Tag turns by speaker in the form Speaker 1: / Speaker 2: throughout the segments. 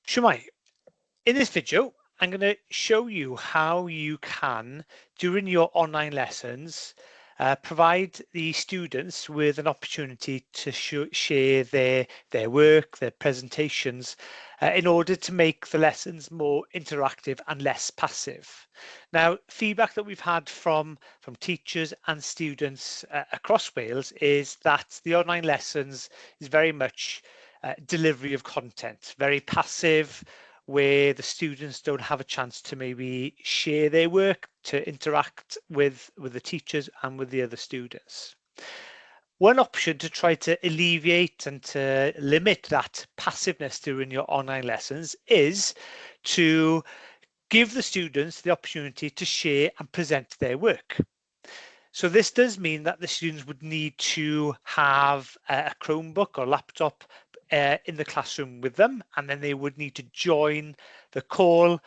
Speaker 1: Shemai, in this video, I'm going to show you how you can, during your online lessons, provide the students with an opportunity to share their work, their presentations, in order to make the lessons more interactive and less passive. Now, feedback that we've had from teachers and students across Wales is that the online lessons is very much delivery of content, very passive, where the students don't have a chance to maybe share their work, to interact with the teachers and with the other students. One option to try to alleviate and to limit that passiveness during your online lessons is to give the students the opportunity to share and present their work. So this does mean that the students would need to have a Chromebook or laptop in the classroom with them, and then they would need to join the call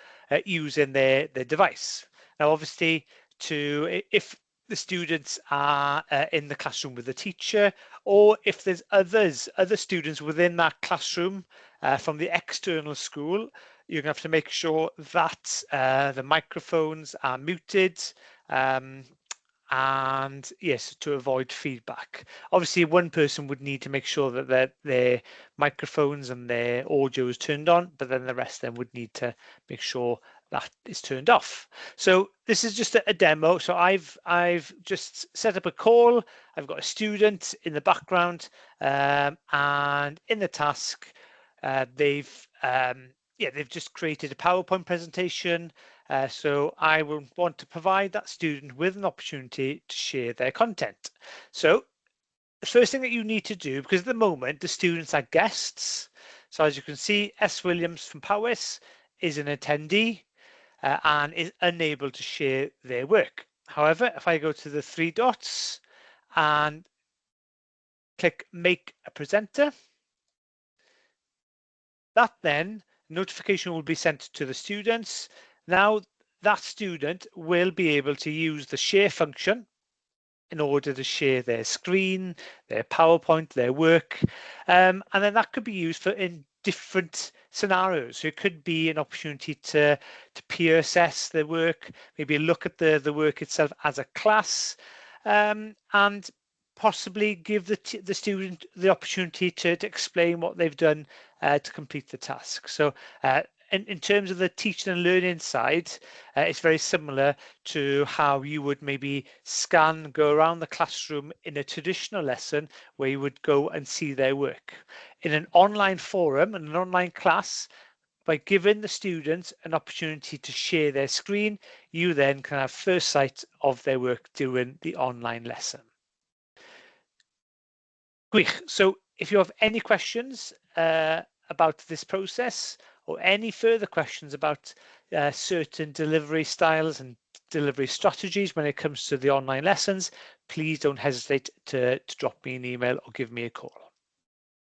Speaker 1: using their device. Now, obviously, if the students are in the classroom with the teacher, or if there's other students within that classroom from the external school, you're going to have to make sure that the microphones are muted. And yes, to avoid feedback. Obviously, one person would need to make sure that their microphones and their audio is turned on, but then the rest of them would need to make sure that is turned off. So this is just a demo. So I've just set up a call. I've got a student in the background, and in the task, they've just created a PowerPoint presentation. So I will want to provide that student with an opportunity to share their content. So the first thing that you need to do, because at the moment the students are guests. So as you can see, S. Williams from Powys is an attendee and is unable to share their work. However, if I go to the three dots and click Make a Presenter, that then notification will be sent to the students. Now that student will be able to use the share function in order to share their screen, their PowerPoint, their work, and then that could be used in different scenarios. So it could be an opportunity to peer assess their work, maybe look at the work itself as a class, and possibly give the student the opportunity to explain what they've done to complete the task. So in terms of the teaching and learning side, it's very similar to how you would maybe go around the classroom in a traditional lesson where you would go and see their work. In an online forum, in an online class, by giving the students an opportunity to share their screen, you then can have first sight of their work during the online lesson. Gwych. So if you have any questions about this process or any further questions about certain delivery styles and delivery strategies when it comes to the online lessons, please don't hesitate to drop me an email or give me a call.